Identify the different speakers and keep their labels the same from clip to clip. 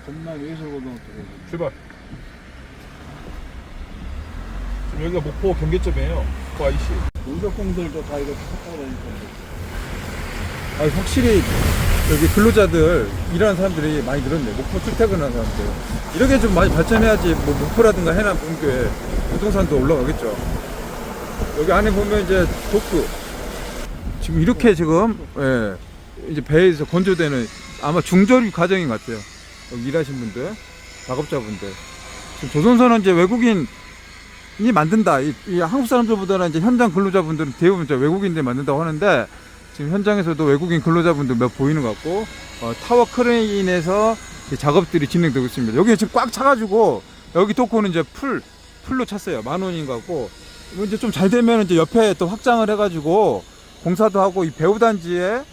Speaker 1: 전남 예술고등학교
Speaker 2: 출발. 지금 여기가 목포 경계점이에요. 목포 IC.
Speaker 1: 노적공들도 다 이거 탔다라니까.
Speaker 3: 확실히 여기 근로자들 일하는 사람들이 많이 늘었네. 목포 출퇴근하는 사람들. 이렇게 좀 많이 발전해야지 뭐 목포라든가 해남 근교에 부동산도 올라가겠죠. 여기 안에 보면 이제 독도. 지금 이렇게 지금 이제 배에서 건조되는 아마 중저류 과정인 것 같아요. 여기 일하신 분들, 작업자분들. 지금 조선소는 이제 외국인이 만든다. 이 한국 사람들보다는 이제 현장 근로자분들은 대부분 이제 외국인들이 만든다고 하는데 지금 현장에서도 외국인 근로자분들 몇 보이는 것 같고 타워 크레인에서 작업들이 진행되고 있습니다. 여기 지금 꽉 차가지고 여기 도코는 이제 풀로 찼어요. 10,000원인 것 같고 이제 좀 잘 되면 이제 옆에 또 확장을 해가지고 공사도 하고 이 배후단지에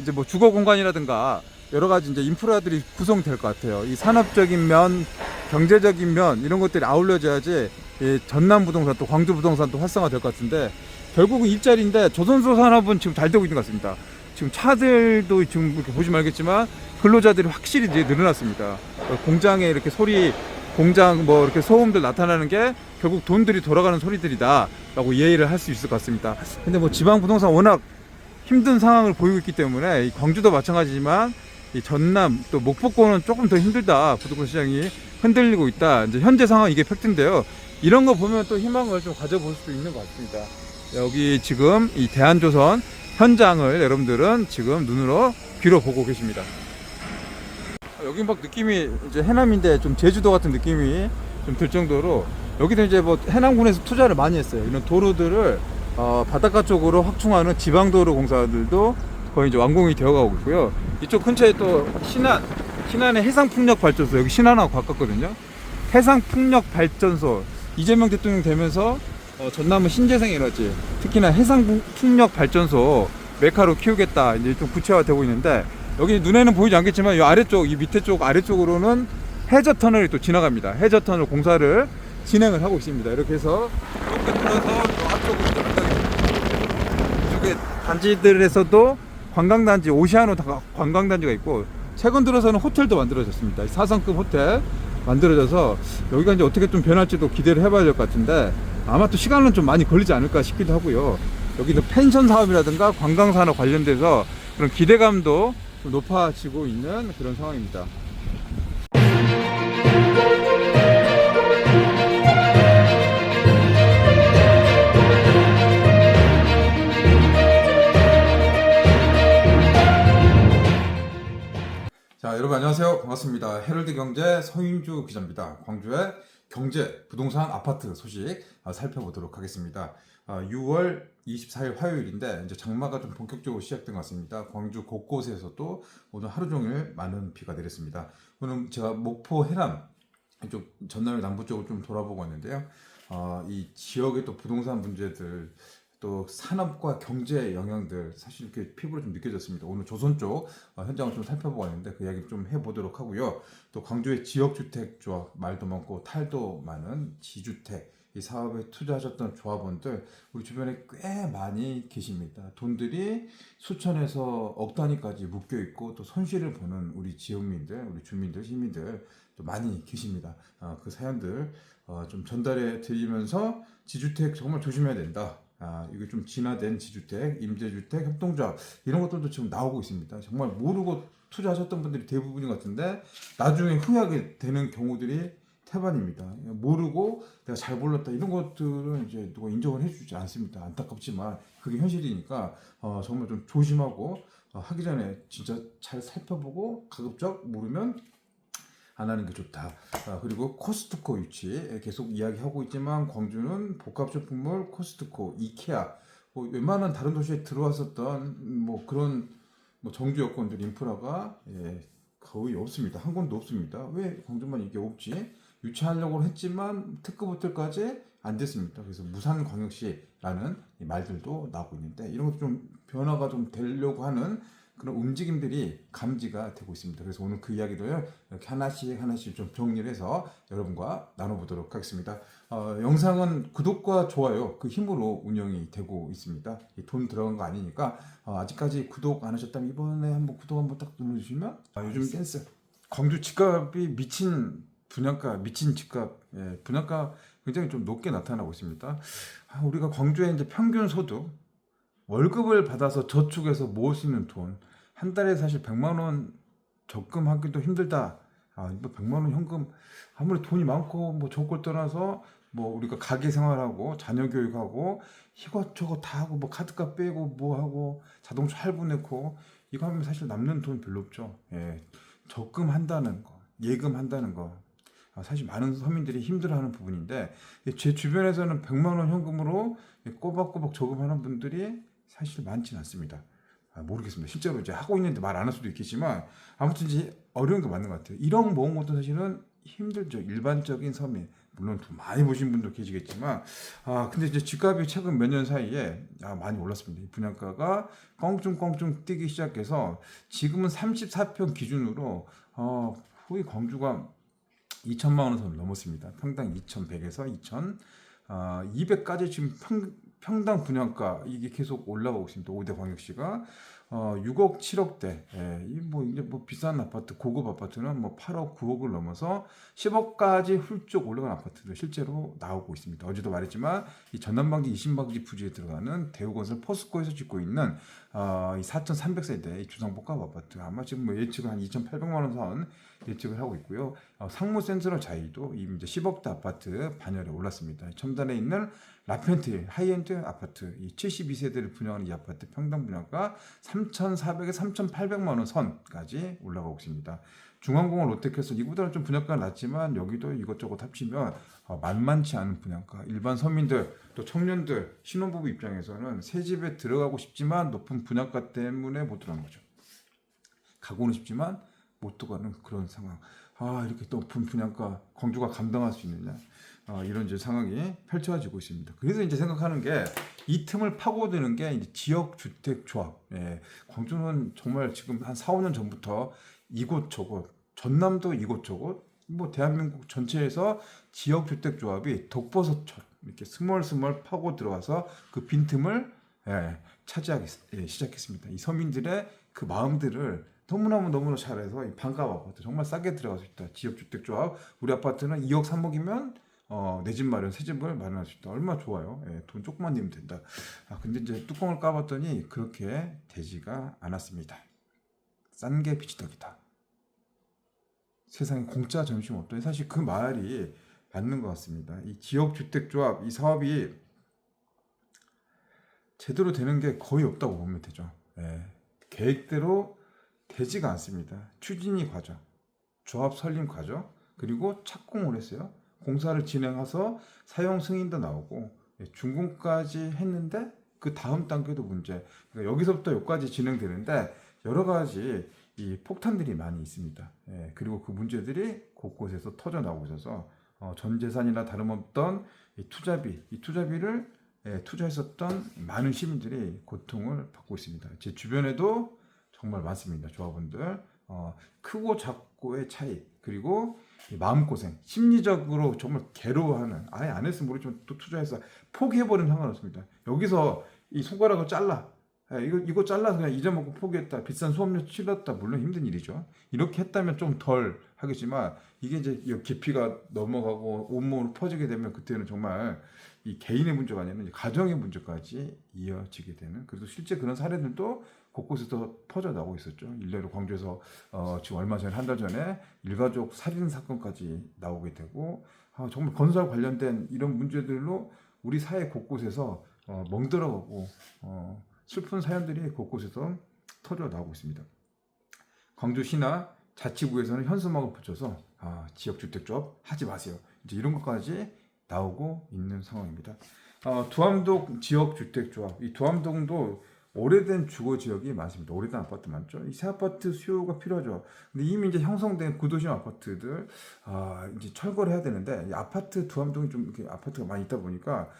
Speaker 3: 이제 뭐 주거 공간이라든가 여러 가지 이제 인프라들이 구성될 것 같아요. 이 산업적인 면, 경제적인 면 이런 것들이 아울러져야지 이 전남 부동산 또 광주 부동산도 활성화될 것 같은데 결국은 일자리인데 조선소 산업은 지금 잘 되고 있는 것 같습니다. 지금 차들도 지금 이렇게 보시면 알겠지만 근로자들이 확실히 이제 늘어났습니다. 공장에 이렇게 소리, 공장 뭐 이렇게 소음들 나타나는 게 결국 돈들이 돌아가는 소리들이다라고 이해를 할 수 있을 것 같습니다. 근데 뭐 지방 부동산 워낙 힘든 상황을 보이고 있기 때문에 이 광주도 마찬가지지만 이 전남 또 목포권은 조금 더 힘들다. 부동산 시장이 흔들리고 있다. 이제 현재 상황 이게 팩트인데요. 이런 거 보면 또 희망을 좀 가져볼 수도 있는 것 같습니다. 여기 지금 이 대한조선 현장을 여러분들은 지금 눈으로 귀로 보고 계십니다. 여기 막 느낌이 이제 해남인데 좀 제주도 같은 느낌이 좀 들 정도로 여기도 이제 뭐 해남군에서 투자를 많이 했어요. 이런 도로들을 바닷가 쪽으로 확충하는 지방도로 공사들도 거의 이제 완공이 되어가고 있고요. 이쪽 근처에 또 신안의 해상풍력발전소, 여기 신안하고 가깝거든요. 해상풍력발전소 이재명 대통령 되면서 전남은 신재생 에너지, 특히나 해상풍력발전소 메카로 키우겠다 이제 좀 구체화되고 있는데 여기 눈에는 보이지 않겠지만 이 아래쪽, 이 밑에 쪽 아래쪽으로는 해저 터널이 또 지나갑니다. 해저 터널 공사를 진행을 하고 있습니다. 이렇게 해서 조금 들어서 앞쪽으로 이쪽에 단지들에서도 관광단지, 오시아노 관광단지가 있고 최근 들어서는 호텔도 만들어졌습니다. 4성급 호텔 만들어져서 여기가 이제 어떻게 좀 변할지도 기대를 해봐야 될 것 같은데 아마 또 시간은 좀 많이 걸리지 않을까 싶기도 하고요. 여기는 펜션 사업이라든가 관광산업 관련돼서 그런 기대감도 좀 높아지고 있는 그런 상황입니다. 자, 여러분 안녕하세요. 반갑습니다. 헤럴드 경제 서인주 기자입니다. 광주의 경제, 부동산, 아파트 소식 살펴보도록 하겠습니다. 6월 24일 화요일인데 이제 장마가 좀 본격적으로 시작된 것 같습니다. 광주 곳곳에서도 오늘 하루 종일 많은 비가 내렸습니다. 오늘 제가 목포 해남 이쪽 전남 남부 쪽을 좀 돌아보고 왔는데요. 이 지역의 또 부동산 문제들 또 산업과 경제 영향들 사실 이렇게 피부로 좀 느껴졌습니다. 오늘 조선 쪽 현장을 좀 살펴보고 왔는데 그 이야기 좀 해보도록 하고요. 또 광주의 지역주택 조합 말도 많고 탈도 많은 지주택 이 사업에 투자하셨던 조합원들 우리 주변에 꽤 많이 계십니다. 돈들이 수천에서 억 단위까지 묶여 있고 또 손실을 보는 우리 지역민들, 우리 주민들, 시민들 또 많이 계십니다. 그 사연들 좀 전달해 드리면서 지주택 정말 조심해야 된다. 이게 좀 진화된 지주택, 임대주택, 협동조합 이런 것들도 지금 나오고 있습니다. 정말 모르고 투자하셨던 분들이 대부분인 것 같은데 나중에 후회하게 되는 경우들이 태반입니다. 모르고 내가 잘 몰랐다 이런 것들은 이제 누가 인정을 해주지 않습니다. 안타깝지만 그게 현실이니까 정말 좀 조심하고 하기 전에 진짜 잘 살펴보고 가급적 모르면 안 하는 게 좋다. 그리고 코스트코 위치 계속 이야기하고 있지만 광주는 복합 쇼핑몰 코스트코, 이케아 뭐 웬만한 다른 도시에 들어왔었던 뭐 그런 뭐 정주 여건들 인프라가 거의 없습니다. 한 곳도 없습니다. 왜 광주만 이게 없지? 유치하려고 했지만 특급 호텔까지 안 됐습니다. 그래서 무산광역시라는 말들도 나오고 있는데 이런 것도 좀 변화가 좀 되려고 하는 그런 움직임들이 감지가 되고 있습니다. 그래서 오늘 그 이야기를 이렇게 하나씩 좀 정리를 해서 여러분과 나눠보도록 하겠습니다. 영상은 구독과 좋아요 그 힘으로 운영이 되고 있습니다. 돈 들어간 거 아니니까 아직까지 구독 안 하셨다면 이번에 한번 구독 한번 딱 눌러주시면 요즘 댄스 광주 집값이 미친 집값, 분양가 굉장히 좀 높게 나타나고 있습니다. 우리가 광주의 이제 평균 소득, 월급을 받아서 저축해서 모을 수 있는 돈, 한 달에 사실 100만 원 적금하기도 힘들다. 뭐 100만 원 현금 아무리 돈이 많고 뭐 좋을 걸 떠나서 뭐 우리가 가게 생활하고 자녀 교육하고 이것저것 다 하고 뭐 카드값 빼고 뭐 하고 자동차 할부 내고 이거 하면 사실 남는 돈 별로 없죠. 적금한다는 거, 예금한다는 거 사실 많은 서민들이 힘들어하는 부분인데 제 주변에서는 100만 원 현금으로 꼬박꼬박 저금하는 분들이 사실 많지는 않습니다. 모르겠습니다. 실제로 이제 하고 있는데 말 안 할 수도 있겠지만 아무튼 이제 어려운 게 맞는 것 같아요. 1억 모은 것도 사실은 힘들죠. 일반적인 서민 물론 돈 많이 버신 분도 계시겠지만 근데 이제 집값이 최근 몇 년 사이에 많이 올랐습니다. 이 분양가가 껑충껑충 뛰기 시작해서 지금은 34평 기준으로 거의 광주가 2천만 원 선을 넘었습니다. 평당 2,100에서 2,200까지 지금 평당 분양가 이게 계속 올라가고 있습니다. 5대 광역시가 6억, 7억대. 뭐 이제 뭐 비싼 아파트, 고급 아파트는 뭐 8억, 9억을 넘어서 10억까지 훌쩍 올라간 아파트도 실제로 나오고 있습니다. 어제도 말했지만 이 전남방지, 이신방지 부지에 들어가는 대우건설 포스코에서 짓고 있는 이 4,300세대 이 주상복합 아파트 아마 지금 뭐 예측은 한 2,800만 원 선 예측을 하고 있고요. 상무센트럴 자이도 이미 이제 10억대 아파트 반열에 올랐습니다. 첨단에 있는 라펜트 하이엔드 아파트 이 72세대를 분양하는 이 아파트 평당 분양가 3,400에서 3,800만 원 선까지 올라가고 있습니다. 중앙공원 롯데캐슬 이보다는 좀 분양가가 낮지만 여기도 이것저것 합치면 만만치 않은 분양가. 일반 서민들 또 청년들 신혼부부 입장에서는 새 집에 들어가고 싶지만 높은 분양가 때문에 못 들어가는 거죠. 가고는 싶지만 못 들어가는 그런 상황. 이렇게 높은 분양가 광주가 감당할 수 있느냐. 이런 이제 상황이 펼쳐지고 있습니다. 그래서 이제 생각하는 게 이 틈을 파고드는 게 이제 지역주택조합. 광주는 정말 지금 한 4, 5년 전부터 이곳저곳, 전남도 이곳저곳, 뭐 대한민국 전체에서 지역주택조합이 독버섯처럼 이렇게 스멀스멀 파고 들어와서 그 빈틈을 차지하기 시작했습니다. 이 서민들의 그 마음들을 너무나 잘해서 이 반값 아파트 정말 싸게 들어갈 수 있다. 지역주택조합 우리 아파트는 2억 3억이면 내 집 마련, 새 집을 마련할 수 있다. 얼마나 좋아요. 돈 조금만 내면 된다. 근데 이제 뚜껑을 까봤더니 그렇게 되지가 않았습니다. 싼 게 비지떡이다. 세상에 공짜 점심 없다. 사실 그 말이 맞는 것 같습니다. 이 지역주택조합 이 사업이 제대로 되는 게 거의 없다고 보면 되죠. 계획대로 되지가 않습니다. 추진이 과정, 조합 설립 과정, 그리고 착공을 했어요. 공사를 진행해서 사용 승인도 나오고 준공까지 했는데 그 다음 단계도 문제. 그러니까 여기서부터 여기까지 진행되는데 여러 가지 이 폭탄들이 많이 있습니다. 그리고 그 문제들이 곳곳에서 터져 나오고 있어서 전 재산이나 다름없던 이 투자비를 투자했었던 많은 시민들이 고통을 받고 있습니다. 제 주변에도 정말 많습니다. 조합원들 크고 작고의 차이 그리고 마음고생 심리적으로 정말 괴로워하는 아예 안 했으면 모르지만 또 투자해서 포기해버리면 상관없습니다. 여기서 이 손가락을 잘라 이거 잘라서 그냥 잊어먹고 포기했다 비싼 수업료 치렀다 물론 힘든 일이죠. 이렇게 했다면 좀 덜 하겠지만 이게 이제 깊이가 넘어가고 온몸으로 퍼지게 되면 그때는 정말 이 개인의 문제가 아니라 가정의 문제까지 이어지게 되는 그래서 실제 그런 사례들도 곳곳에서 퍼져 나오고 있었죠. 일례로 광주에서 지금 얼마 전에 한 달 전에 일가족 살인 사건까지 나오게 되고 정말 건설 관련된 이런 문제들로 우리 사회 곳곳에서 멍들어가고 슬픈 사연들이 곳곳에서 터져 나오고 있습니다. 광주시나 자치구에서는 현수막을 붙여서 지역주택조합 하지 마세요. 이제 이런 것까지 나오고 있는 상황입니다. 두암동 지역주택조합 이 두암동도 오래된 주거 지역이 많습니다. 오래된 아파트 많죠. 이 새 아파트 수요가 필요하죠. 근데 이미 이제 형성된 구도심 아파트들 이제 철거를 해야 되는데 이 아파트 두암동이 좀 이렇게 아파트가 많이 있다 보니까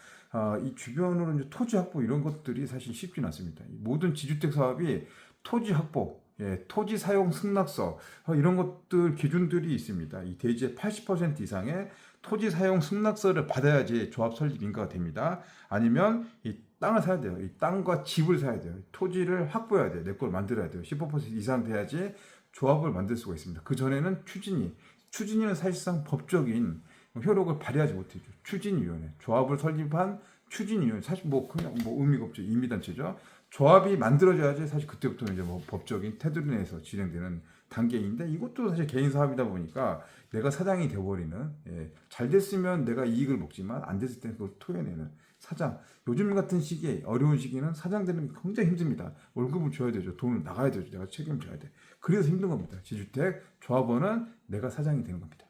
Speaker 3: 이 주변으로 이제 토지 확보 이런 것들이 사실 쉽지는 않습니다. 모든 지주택 사업이 토지 확보, 토지 사용 승낙서 이런 것들 기준들이 있습니다. 이 대지의 80% 이상의 토지 사용 승낙서를 받아야지 조합 설립 인가가 됩니다. 아니면 이 땅을 사야 돼요. 이 땅과 집을 사야 돼요. 토지를 확보해야 돼요. 내 걸 만들어야 돼요. 15% 이상 돼야지 조합을 만들 수가 있습니다. 그 전에는 추진위는 사실상 법적인 효력을 발휘하지 못했죠. 추진위원회, 조합을 설립한 추진위원회, 사실 뭐 그냥 뭐 의미가 없죠. 임의단체죠. 조합이 만들어져야지 사실 그때부터는 이제 뭐 법적인 테두리 내에서 진행되는 단계인데, 이것도 사실 개인 사업이다 보니까 내가 사장이 되어버리는, 잘 됐으면 내가 이익을 먹지만 안 됐을 때는 그걸 토해내는 사장. 요즘 같은 시기에, 어려운 시기는 사장 되는 게 굉장히 힘듭니다. 월급을 줘야 되죠. 돈을 나가야 되죠. 내가 책임져야 돼. 그래서 힘든 겁니다. 지주택 조합원은 내가 사장이 되는 겁니다.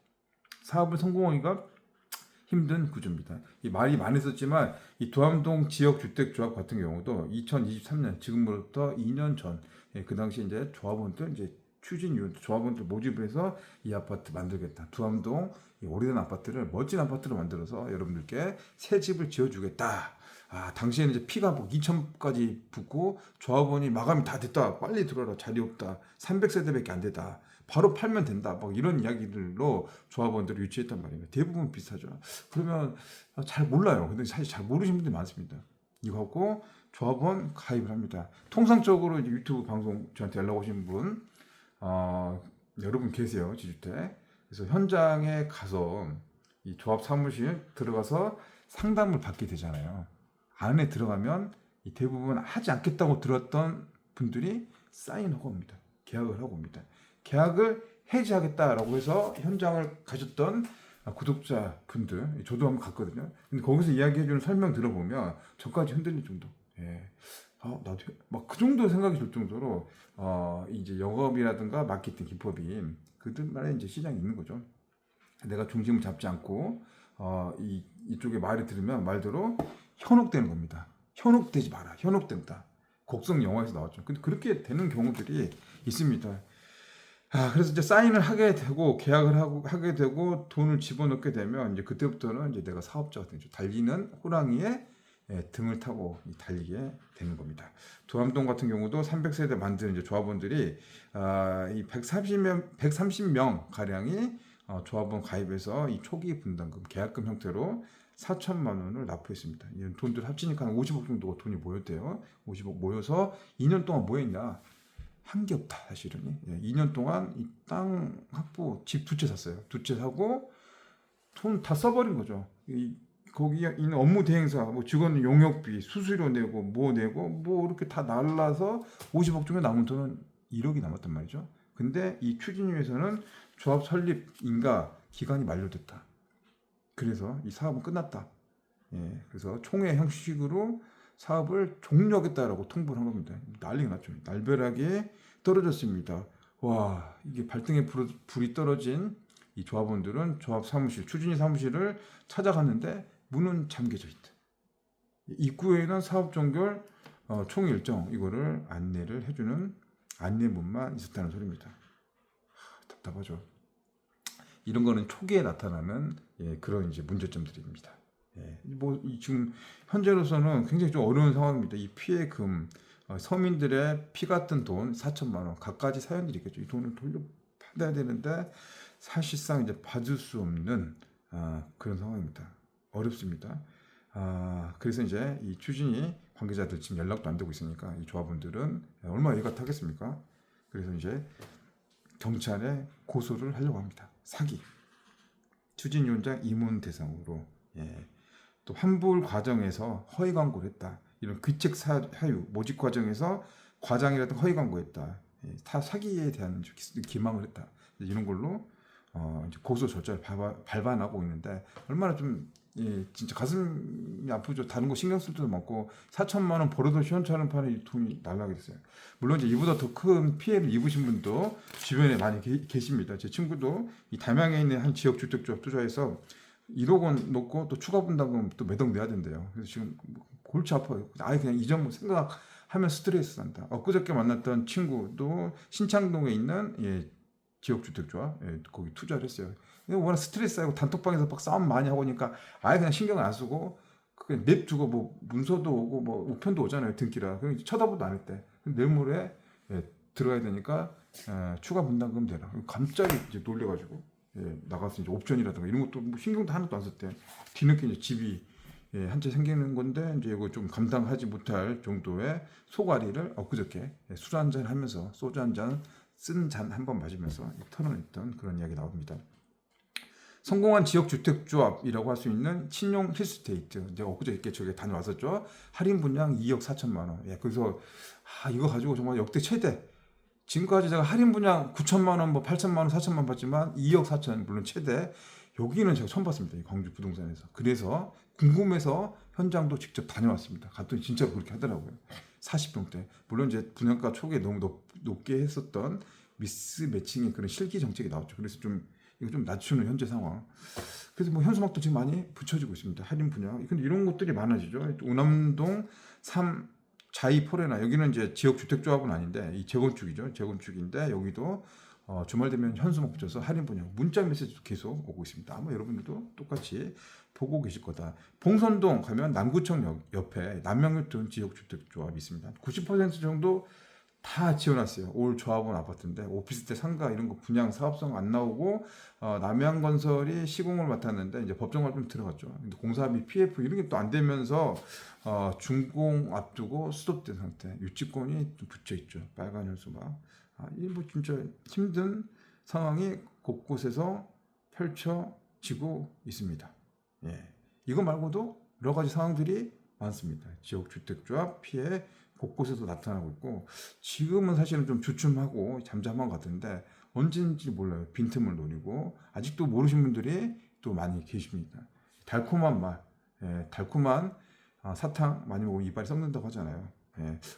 Speaker 3: 사업을 성공하기가 힘든 구조입니다. 이 말이 많이 썼지만 이 도암동 지역주택조합 같은 경우도 2023년, 지금으로부터 2년 전, 그 당시 이제 조합원들, 이제 추진위원 조합원들 모집해서 이 아파트 만들겠다. 도암동 이 오래된 아파트를 멋진 아파트로 만들어서 여러분들께 새 집을 지어주겠다. 당시에는 이제 피가 뭐 2천까지 붙고 조합원이 마감이 다 됐다. 빨리 들어라. 자리 없다. 300세대밖에 안 되다. 바로 팔면 된다. 뭐 이런 이야기들로 조합원들을 유치했단 말이에요. 대부분 비슷하죠. 그러면 잘 몰라요. 근데 사실 잘 모르시는 분들이 많습니다. 이거 갖고 조합원 가입을 합니다. 통상적으로 이제 유튜브 방송 저한테 연락 오신 분, 여러분 계세요. 지주택. 그래서 현장에 가서 이 조합 사무실 들어가서 상담을 받게 되잖아요. 안에 들어가면 이 대부분 하지 않겠다고 들었던 분들이 사인하고 옵니다. 계약을 하고 옵니다. 계약을 해지하겠다라고 해서 현장을 가셨던 구독자 분들, 저도 한번 갔거든요. 근데 거기서 이야기해주는 설명 들어보면 저까지 흔들릴 정도. 나도 막 그 정도 생각이 들 정도로 이제 영업이라든가 마케팅 기법이 그들만의 이제 시장이 있는 거죠. 내가 중심을 잡지 않고 이쪽에 말을 들으면 말대로 현혹되는 겁니다. 현혹되지 마라. 현혹된다. 곡성 영화에서 나왔죠. 근데 그렇게 되는 경우들이 있습니다. 그래서 이제 사인을 하게 되고 계약을 하게 되고 돈을 집어넣게 되면 이제 그때부터는 이제 내가 사업자가 되죠. 달리는 호랑이의 등을 타고 달리게 되는 겁니다. 도암동 같은 경우도 300세대 만드는 이제 조합원들이 이 130명 가량이 조합원 가입해서 이 초기 분담금, 계약금 형태로 4천만 원을 납부했습니다. 이런 돈들 합치니까 한 50억 정도가 돈이 모였대요. 50억 모여서 2년 동안 뭐 했냐? 한 게 없다, 사실은. 2년 동안 이 땅 확보, 집 2채 샀어요. 2채 사고 돈 다 써버린 거죠. 거기에 있는 업무 대행사, 뭐 직원 용역비, 수수료 내고 뭐 이렇게 다 날라서 50억 중에 남은 돈은 1억이 남았단 말이죠. 근데 이 추진위에서는 조합 설립 인가 기간이 만료됐다. 그래서 이 사업은 끝났다. 그래서 총회 형식으로 사업을 종료하겠다라고 통보를 한 겁니다. 난리가 났죠. 날벼락에 떨어졌습니다. 와, 이게 발등에 불이 떨어진 이 조합원들은 조합 사무실, 추진위 사무실을 찾아갔는데 문은 잠겨져 있다. 입구에는 사업 종결 총 일정 이거를 안내를 해주는 안내문만 있었다는 소리입니다. 답답하죠. 이런 거는 초기에 나타나는 그런 이제 문제점들입니다. 뭐 지금 현재로서는 굉장히 좀 어려운 상황입니다. 이 피해금, 서민들의 피 같은 돈 4천만 원, 갖가지 사연들이 있겠죠. 이 돈을 돌려받아야 되는데 사실상 이제 받을 수 없는 그런 상황입니다. 어렵습니다. 그래서 이제 이 추진위 관계자들 지금 연락도 안 되고 있으니까 이 조합원들은 얼마나 이해가 타겠습니까? 그래서 이제 경찰에 고소를 하려고 합니다. 사기. 추진위원장 임원 대상으로. 또 환불 과정에서 허위 광고를 했다. 이런 귀책 사유, 모집 과정에서 과장이라든 허위 광고했다. 다 사기에 대한 기망을 했다. 이런 걸로 이제 고소 절차를 밟아나고 있는데 얼마나 좀 진짜 가슴이 아프죠. 다른 거 신경 쓸 때도 많고 4천만 원 벌어도 시원찮은 판에 돈이 날라가게 됐어요. 물론 이제 이보다 더 큰 피해를 입으신 분도 주변에 많이 계십니다. 제 친구도 이 담양에 있는 한 지역 주택조합 투자해서 1억 원 놓고 또 추가 분담금 또 매달 내야 된대요. 그래서 지금 골치 아파요. 아예 그냥 이 점을 생각하면 스트레스 난다. 엊그저께 만났던 친구도 신창동에 있는 지역주택조합 거기 투자를 했어요. 워낙 스트레스하고 단톡방에서 막 싸움 많이 하고 니까 아예 그냥 신경을 안 쓰고 그냥 냅두고 뭐 문서도 오고 뭐 우편도 오잖아요. 등기라. 그냥 쳐다보도 안 했대. 내일 모레 들어가야 되니까 추가 분담금 되라. 갑자기 이제 놀래가지고 나가서 이제 옵션이라든가 이런 것도 뭐 신경도 하나도 안 썼대. 뒤늦게 이제 집이 한 채 생기는 건데 이제 이거 좀 감당하지 못할 정도의 소가리를 엊그저께 술 한잔 하면서 소주 한잔 쓴 잔 한 번 마시면서 털어냈던 그런 이야기 나옵니다. 성공한 지역 주택조합이라고 할 수 있는 친용 힐스테이트, 이제 엊그저께 저기 다녀왔었죠. 할인 분양 2억 4천만 원. 예, 그래서 이거 가지고 정말 역대 최대. 지금까지 제가 할인 분양 9천만 원, 뭐 8천만 원, 4천만 원 받지만 2억 4천 물론 최대. 여기는 제가 처음 봤습니다. 이 광주 부동산에서. 그래서 궁금해서 현장도 직접 다녀왔습니다. 갔더니 진짜 그렇게 하더라고요. 40평대. 물론 이제 분양가 초기에 너무 높게 했었던 미스 매칭의 그런 실기 정책이 나왔죠. 그래서 이거 좀 낮추는 현재 상황. 그래서 뭐 현수막도 지금 많이 붙여지고 있습니다. 할인 분양. 근데 이런 것들이 많아지죠. 오남동 3 자이포레나 여기는 이제 지역 주택조합은 아닌데 이 재건축이죠. 재건축인데 여기도 주말 되면 현수막 붙여서 할인 분양 문자 메시지도 계속 오고 있습니다. 아마 여러분들도 똑같이 보고 계실 거다. 봉선동 가면 남구청 옆에 남양유턴 지역주택조합이 있습니다. 90% 정도 다 지어놨어요. 올 조합원 아파트인데 오피스텔 상가 이런 거 분양 사업성 안 나오고 남양건설이 시공을 맡았는데 이제 법정활동 들어갔죠. 근데 공사비 PF 이런 게 또 안 되면서 준공 앞두고 스톱된 상태. 유치권이 좀 붙여 있죠. 빨간 현수막. 이 뭐 진짜 힘든 상황이 곳곳에서 펼쳐지고 있습니다. 예. 이거 말고도 여러 가지 상황들이 많습니다. 지역 주택조합 피해 곳곳에서 나타나고 있고 지금은 사실은 좀 주춤하고 잠잠한 것 같은데 언제인지 몰라요. 빈틈을 노리고 아직도 모르시는 분들이 또 많이 계십니다. 달콤한 맛, 달콤한 사탕 많이 먹으면 이빨이 썩는다고 하잖아요.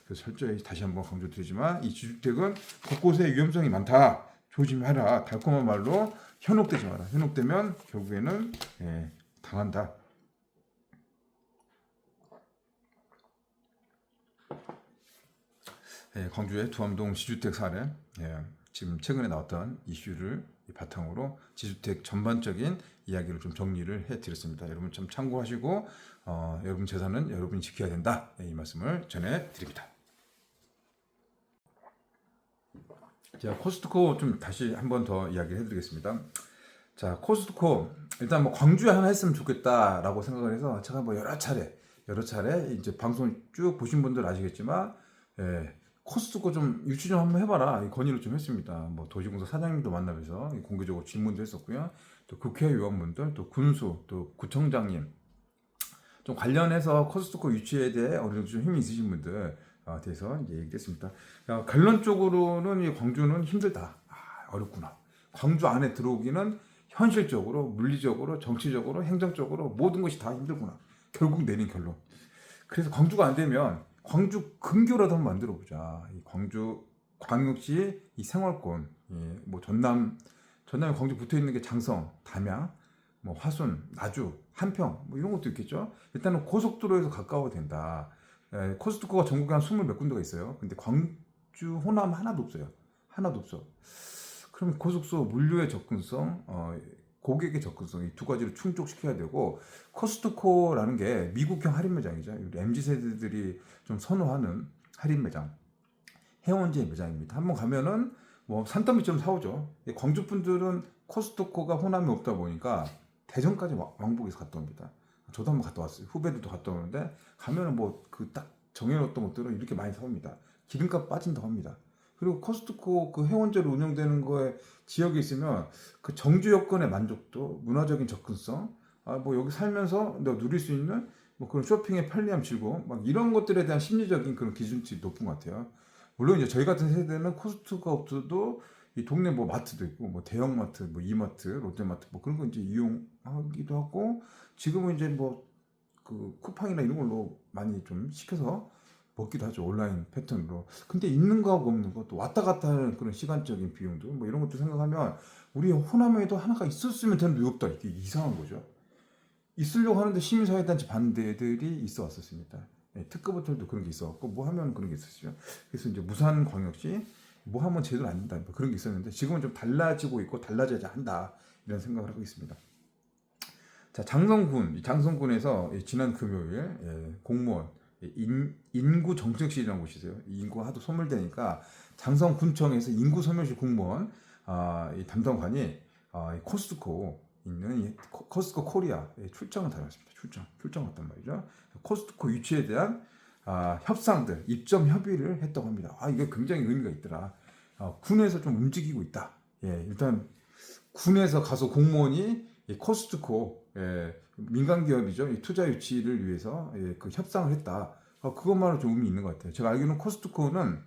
Speaker 3: 그래서 철저히 다시 한번 강조드리지만 이 주택은 곳곳에 위험성이 많다. 조심해라. 달콤한 말로 현혹되지 마라. 현혹되면 결국에는 당한다. 광주의 두암동 지주택 사례, 지금 최근에 나왔던 이슈를 바탕으로 지주택 전반적인 이야기를 좀 정리를 해드렸습니다. 여러분 좀 참고하시고 여러분 재산은 여러분이 지켜야 된다. 이 말씀을 전해드립니다. 자, 코스트코 좀 다시 한 번 더 이야기를 해드리겠습니다. 자, 코스트코 일단 뭐 광주에 하나 했으면 좋겠다라고 생각을 해서 제가 뭐 여러 차례 이제 방송 쭉 보신 분들 아시겠지만 코스트코 좀 유치 좀 한번 해봐라 이 건의를 좀 했습니다. 뭐 도시공사 사장님도 만나면서 공개적으로 질문도 했었고요. 또 국회의원분들, 또 군수, 또 구청장님 좀 관련해서 코스트코 유치에 대해 어느 정도 좀 힘이 있으신 분들 대해서 이제 얘기했습니다. 결론적으로는 이 광주는 힘들다. 어렵구나. 광주 안에 들어오기는 현실적으로, 물리적으로, 정치적으로, 행정적으로 모든 것이 다 힘들구나. 결국 내린 결론. 그래서 광주가 안 되면 광주 근교라도 한번 만들어 보자. 이 광주 광역시 이 생활권, 뭐 전남에 광주 붙어 있는 게 장성, 담양, 뭐 화순, 나주, 한평 뭐 이런 것도 있겠죠. 일단은 고속도로에서 가까워야 된다. 코스트코가 전국에 한 20몇 군데가 있어요. 근데 광주, 호남 하나도 없어요. 하나도 없어. 그럼 고속도로 물류의 접근성, 고객의 접근성 이 두 가지를 충족시켜야 되고 코스트코라는 게 미국형 할인 매장이죠. 우리 MZ 세대들이 좀 선호하는 할인 매장, 해원제 매장입니다. 한번 가면은 뭐 산더미처럼 사오죠. 광주 분들은 코스트코가 호남에 없다 보니까 대전까지 왕복해서 갔다 옵니다. 저도 한번 갔다 왔어요. 후배들도 갔다 오는데 가면은 뭐 그 딱 정해놓았던 것들은 이렇게 많이 사옵니다. 기름값 빠진다고 합니다. 그리고 코스트코 그 회원제로 운영되는 거에 지역에 있으면 그 정주 여건의 만족도, 문화적인 접근성, 뭐 여기 살면서 내가 누릴 수 있는 뭐 그런 쇼핑의 편리함, 즐거움, 막 이런 것들에 대한 심리적인 그런 기준치 높은 것 같아요. 물론 이제 저희 같은 세대는 코스트코가 없어도 이 동네 뭐 마트도 있고, 뭐 대형마트, 뭐 이마트, 롯데마트 뭐 그런 거 이제 이용하기도 하고, 지금은 이제 뭐 그 쿠팡이나 이런 걸로 많이 좀 시켜서 먹기도 하죠. 온라인 패턴으로. 근데 있는 거하고 없는 거, 또 왔다 갔다 하는 그런 시간적인 비용도 뭐 이런 것도 생각하면 우리 호남에도 하나가 있었으면 되는 데 없다. 이게 이상한 거죠. 있으려고 하는데 시민사회단체 반대들이 있어 왔었습니다. 특급 호텔도 그런 게 있었고, 뭐 하면 그런 게 있었죠. 그래서 이제 무산광역시 뭐 하면 제대로 안 된다. 뭐 그런 게 있었는데 지금은 좀 달라지고 있고 달라져야 한다. 이런 생각을 하고 있습니다. 자, 장성군에서 지난 금요일 공무원 인구 정책실이라는 곳이세요. 인구가 하도 소멸되니까 장성군청에서 인구 소멸실 공무원 이 담당관이 코스트코 있는 코스트코 코리아 출장을 다녔습니다. 출장 왔단 말이죠. 코스트코 유치에 대한 협상들, 입점 협의를 했다고 합니다. 이게 굉장히 의미가 있더라. 군에서 좀 움직이고 있다. 예, 일단 군에서 가서 공무원이 이 코스트코 민간 기업이죠. 이 투자 유치를 위해서 그 협상을 했다. 그것만으로 좀 의미 있는 것 같아요. 제가 알기로는 코스트코는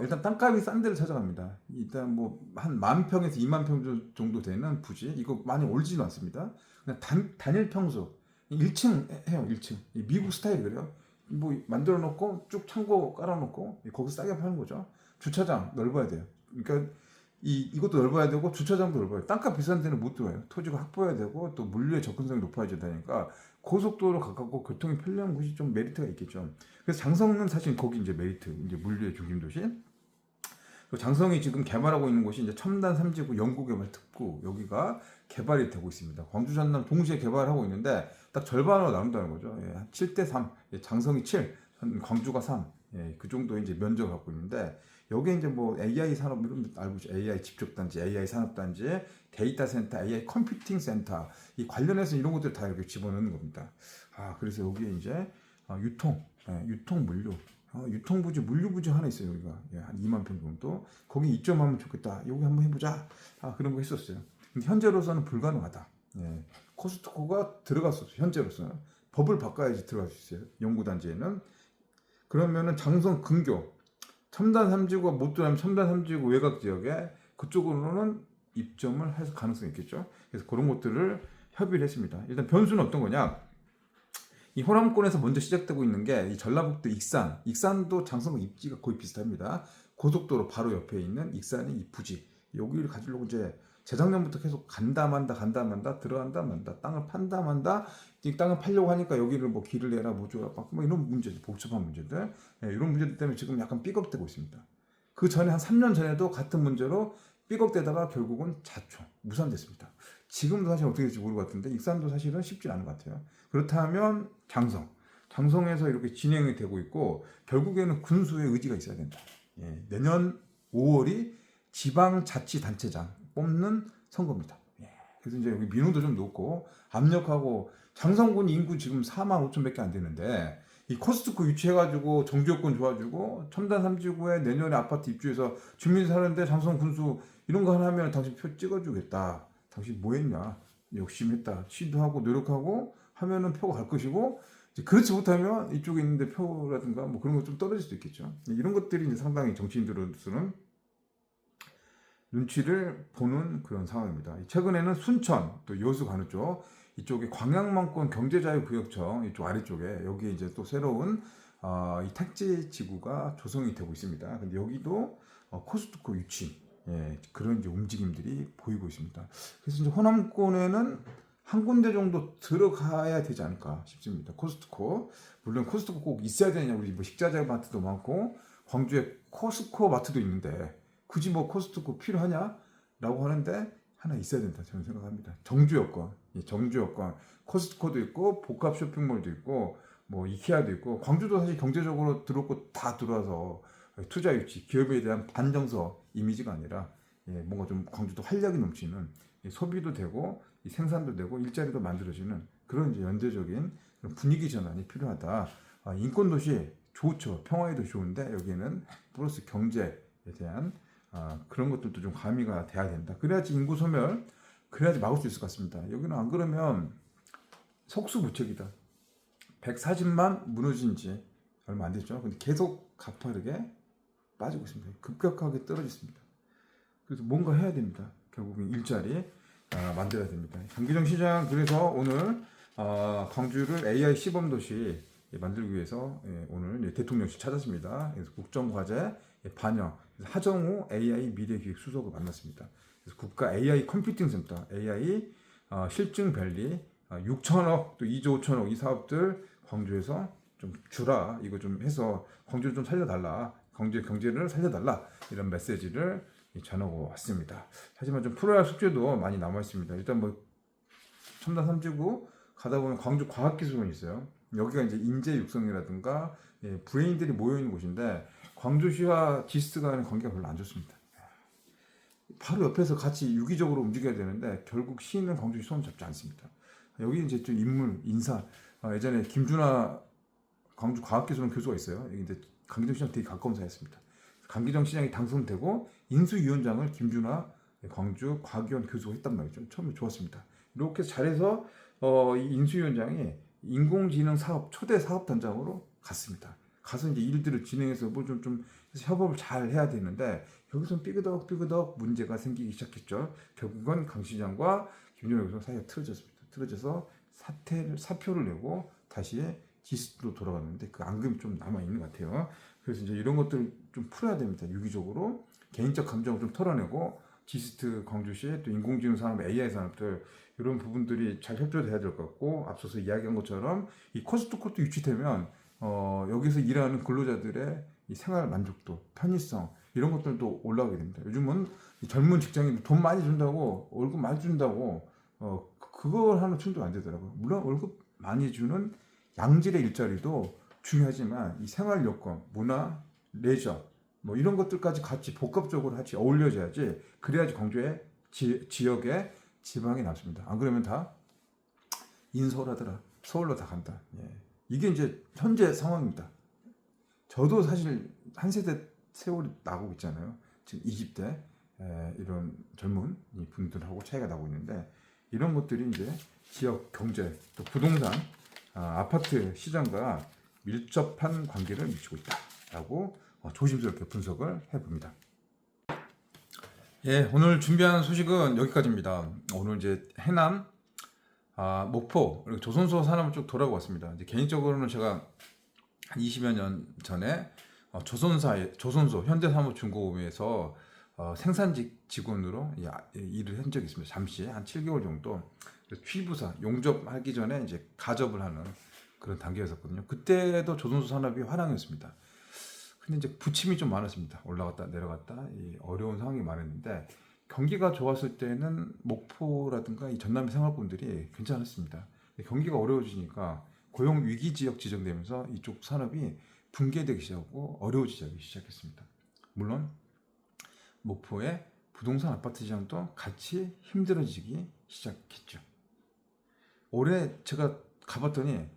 Speaker 3: 일단 땅값이 싼 데를 찾아갑니다. 일단 뭐 한 10,000평에서 20,000평 정도 되는 부지, 이거 많이 올지는 않습니다. 그냥 단일 평수 1층 해요. 1층 미국 스타일 그래요. 뭐 만들어 놓고 쭉 창고 깔아 놓고 거기서 싸게 파는 거죠. 주차장 넓어야 돼요. 그러니까 이것도 넓어야 되고 주차장도 넓어야 돼요. 땅값 비싼 데는 못 들어와요. 토지가 확보해야 되고 또 물류의 접근성이 높아져야 되니까 고속도로 가깝고 교통이 편리한 곳이 좀 메리트가 있겠죠. 그래서 장성은 사실 거기 이제 메리트, 이제 물류의 중심 도시. 장성이 지금 개발하고 있는 곳이 이제 첨단 3지구 연구개발 특구, 여기가 개발이 되고 있습니다. 광주 전남 동시에 개발하고 있는데 딱 절반으로 나눈다는 거죠. 7대3, 장성이 7, 광주가 3, 그 정도 이제 면적을 갖고 있는데, 여기에 이제 뭐 AI 산업 이런 거 알고 있죠. AI 집적단지, AI 산업단지, 데이터 센터, AI 컴퓨팅 센터, 이 관련해서 이런 것들 다 이렇게 집어넣는 겁니다. 그래서 여기에 이제 유통 물류, 유통부지, 물류부지 하나 있어요. 여기가 한 2만 평 정도. 거기 입점하면 좋겠다. 여기 한번 해보자. 그런 거 했었어요. 근데 현재로서는 불가능하다. 코스트코가 들어갈 수 없어요. 현재로서는 법을 바꿔야지 들어갈 수 있어요. 연구단지에는. 그러면은 장성 근교 첨단 3지구가 못 들어가면 첨단 3지구 외곽 지역에 그쪽으로는 입점을 할 가능성이 있겠죠. 그래서 그런 것들을 협의를 했습니다. 일단 변수는 어떤 거냐? 이 호남권에서 먼저 시작되고 있는 게 이 전라북도 익산도 장성과 입지가 거의 비슷합니다. 고속도로 바로 옆에 있는 익산의 이 부지, 여기를 가지려고 이제 재작년부터 계속 간다 만다 들어간다 만다, 땅을 판다 만다, 이 땅을 팔려고 하니까 여기를 뭐 길을 내라 뭐 줘라 뭐 이런 문제들, 복잡한 문제들, 이런 문제들 때문에 지금 약간 삐걱대고 있습니다. 그 전에 한 3년 전에도 같은 문제로 삐걱대다가 결국은 자초 무산됐습니다. 지금도 사실 어떻게 될지 모르는 것 같은데 익산도 사실은 쉽지 않은 것 같아요. 그렇다면 장성에서 이렇게 진행이 되고 있고, 결국에는 군수의 의지가 있어야 된다. 내년 5월이 지방자치단체장 뽑는 선거입니다. 그래서 이제 여기 민원도 좀 높고 압력하고, 장성군 인구 지금 45,000밖에 안 되는데 이 코스트코 유치해가지고 정주여건 좋아지고 첨단 3지구에 내년에 아파트 입주해서 주민 사는데 장성 군수 이런 거 하나 하면 당신 표 찍어주겠다. 당신 뭐 했냐? 욕심했다. 시도하고 노력하고 하면은 표가 갈 것이고, 그렇지 못하면 이쪽에 있는데 표라든가 뭐 그런 거 좀 떨어질 수도 있겠죠. 이런 것들이 이제 상당히 정치인들로서는 눈치를 보는 그런 상황입니다. 최근에는 순천 또 여수 가는 쪽 이쪽에 광양만권 경제자유구역청 이쪽 아래쪽에 여기에 이제 또 새로운 이 택지 지구가 조성이 되고 있습니다. 근데 여기도 코스트코 유치, 그런 이제 움직임들이 보이고 있습니다. 그래서 이제 호남권에는 한 군데 정도 들어가야 되지 않을까 싶습니다. 코스트코, 물론 코스트코 꼭 있어야 되냐, 우리 뭐 식자재 마트도 많고 광주에 코스코 마트도 있는데 굳이 뭐 코스트코 필요하냐라고 하는데 하나 있어야 된다 저는 생각합니다. 정주 여건, 코스트코도 있고 복합 쇼핑몰도 있고 뭐 이케아도 있고, 광주도 사실 경제적으로 들어오고 다 들어와서 투자 유치, 기업에 대한 반정서 이미지가 아니라 뭔가 좀 광주도 활력이 넘치는, 소비도 되고 생산도 되고 일자리도 만들어지는 그런 이제 연대적인 분위기 전환이 필요하다. 인권 도시 좋죠, 평화의 도시 좋은데 여기에는 플러스 경제에 대한 그런 것들도 좀 가미가 돼야 된다. 그래야지 인구 소멸, 그래야지 막을 수 있을 것 같습니다. 여기는 안 그러면 속수무책이다. 140만 무너진 지 얼마 안 됐죠. 근데 계속 가파르게 빠지고 있습니다. 급격하게 떨어졌습니다. 그래서 뭔가 해야 됩니다. 결국은 일자리 만들어야 됩니다. 강기정 시장, 그래서 오늘 광주를 AI 시범도시 만들기 위해서 오늘 대통령실 찾았습니다. 그래서 국정과제 반영, 하정우 AI 미래기획 수석을 만났습니다. 그래서 국가 AI 컴퓨팅 센터, AI 실증밸리 6천억 또 2조 5천억 이 사업들 광주에서 좀 주라, 이거 좀 해서 광주를 좀 살려달라, 광주의 경제를 살려달라, 이런 메시지를 전하고 왔습니다. 하지만 좀 풀어야 할 숙제도 많이 남아 있습니다. 일단 뭐 첨단 3지구 가다 보면 광주 과학기술원이 있어요. 여기가 이제 인재 육성이라든가 브레인들이 모여 있는 곳인데 광주시와 지스 간의 관계가 별로 안 좋습니다. 바로 옆에서 같이 유기적으로 움직여야 되는데 결국 시는 광주시 손을 잡지 않습니다. 여기 이제 좀 인물, 인사, 예전에 김준하 광주 과학기술원 교수가 있어요. 여기 이제 강기정 시장 되게 가까운 사이였습니다. 강기정 시장이 당선되고 인수위원장을 김준하 광주 과기원 교수가 했단 말이죠. 처음에 좋았습니다. 이렇게 잘해서 이 인수위원장이 인공지능 사업 초대 사업단장으로 갔습니다. 가서 이제 일들을 진행해서 뭐 좀 협업을 잘 해야 되는데 여기서 삐그덕 문제가 생기기 시작했죠. 결국은 강 시장과 김준하 교수가 사이가 틀어졌습니다. 틀어져서 사표를 내고 다시 지스트로 돌아갔는데 그 앙금이 좀 남아 있는 것 같아요. 그래서 이제 이런 것들 좀 풀어야 됩니다. 유기적으로 개인적 감정을 좀 털어내고 지스트 광주시 또 인공지능 산업, AI 산업들 이런 부분들이 잘 협조돼야 될 것 같고 앞서서 이야기한 것처럼 이 코스트 코트 유치되면 여기서 일하는 근로자들의 이 생활 만족도, 편의성 이런 것들도 올라가게 됩니다. 요즘은 이 젊은 직장인 돈 많이 준다고 월급 많이 준다고 그걸 하는 층도 안 되더라고요. 물론 월급 많이 주는 양질의 일자리도 중요하지만 이 생활 여건, 문화, 레저 뭐 이런 것들까지 같이 복합적으로 같이 어울려져야지 그래야지 광주의 지역에 지방이 남습니다. 안 그러면 다 인서울하더라. 서울로 다 간다. 예. 이게 이제 현재 상황입니다. 저도 사실 한 세대 세월이 나고 있잖아요. 지금 20대 이런 젊은 분들하고 차이가 나고 있는데 이런 것들이 이제 지역 경제 또 부동산 아파트 시장과 밀접한 관계를 미치고 있다라고 조심스럽게 분석을 해봅니다. 예, 오늘 준비한 소식은 여기까지입니다. 오늘 이제 해남, 목포, 그리고 조선소 산업을 쭉 돌아보았습니다. 이제 개인적으로는 제가 한 20여 년 전에 조선소 현대사무중공업에서 생산직 직원으로 일을 한 적이 있습니다. 잠시 한 7개월 정도 취부사 용접하기 전에 이제 가접을 하는 그런 단계였었거든요. 그때도 조선소 산업이 화랑이었습니다. 근데 이제 부침이 좀 많았습니다. 올라갔다 내려갔다 어려운 상황이 많았는데 경기가 좋았을 때는 목포라든가 이 전남의 생활권들이 괜찮았습니다. 경기가 어려워지니까 고용 위기 지역 지정되면서 이쪽 산업이 붕괴되기 시작하고 어려워지기 시작했습니다. 물론 목포의 부동산 아파트 시장도 같이 힘들어지기 시작했죠. 올해 제가 가봤더니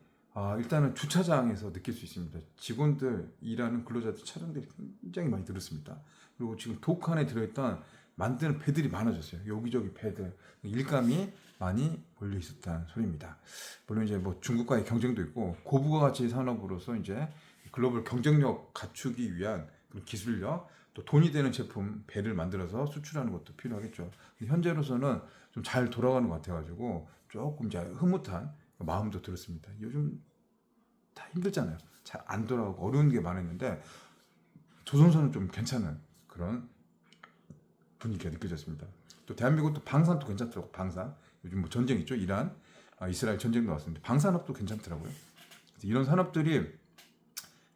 Speaker 3: 일단은 주차장에서 느낄 수 있습니다. 직원들 일하는 근로자들 차량들이 굉장히 많이 늘었습니다. 그리고 지금 독한에 들어있던 만드는 배들이 많아졌어요. 여기저기 배들 일감이 많이 몰려 있었다는 소리입니다. 물론 이제 뭐 중국과의 경쟁도 있고 고부가 가치 산업으로서 이제 글로벌 경쟁력 갖추기 위한 기술력 또 돈이 되는 제품 배를 만들어서 수출하는 것도 필요하겠죠. 현재로서는 좀 잘 돌아가는 것 같아가지고 조금 이제 흐뭇한 마음도 들었습니다. 요즘 다 힘들잖아요. 잘 안 돌아가고 어려운 게 많았는데 조선소는 좀 괜찮은 그런 분위기가 느껴졌습니다. 또 대한민국도 방산도 괜찮더라고. 방산 요즘 뭐 전쟁 있죠. 이란, 이스라엘 전쟁도 왔었는데 방산업도 괜찮더라고요. 이런 산업들이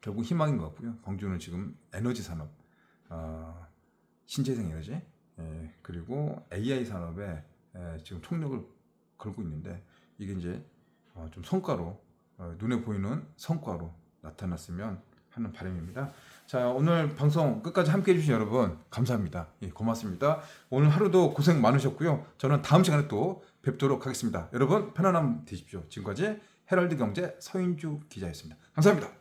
Speaker 3: 결국 희망인 것 같고요. 광주는 지금 에너지 산업, 신재생 에너지, 그리고 AI 산업에 지금 총력을 걸고 있는데 이게 이제 좀 성과로 눈에 보이는 성과로 나타났으면 하는 바람입니다. 자, 오늘 방송 끝까지 함께 해주신 여러분 감사합니다. 고맙습니다. 오늘 하루도 고생 많으셨고요. 저는 다음 시간에 또 뵙도록 하겠습니다. 여러분 편안함 되십시오. 지금까지 헤럴드 경제 서인주 기자였습니다. 감사합니다.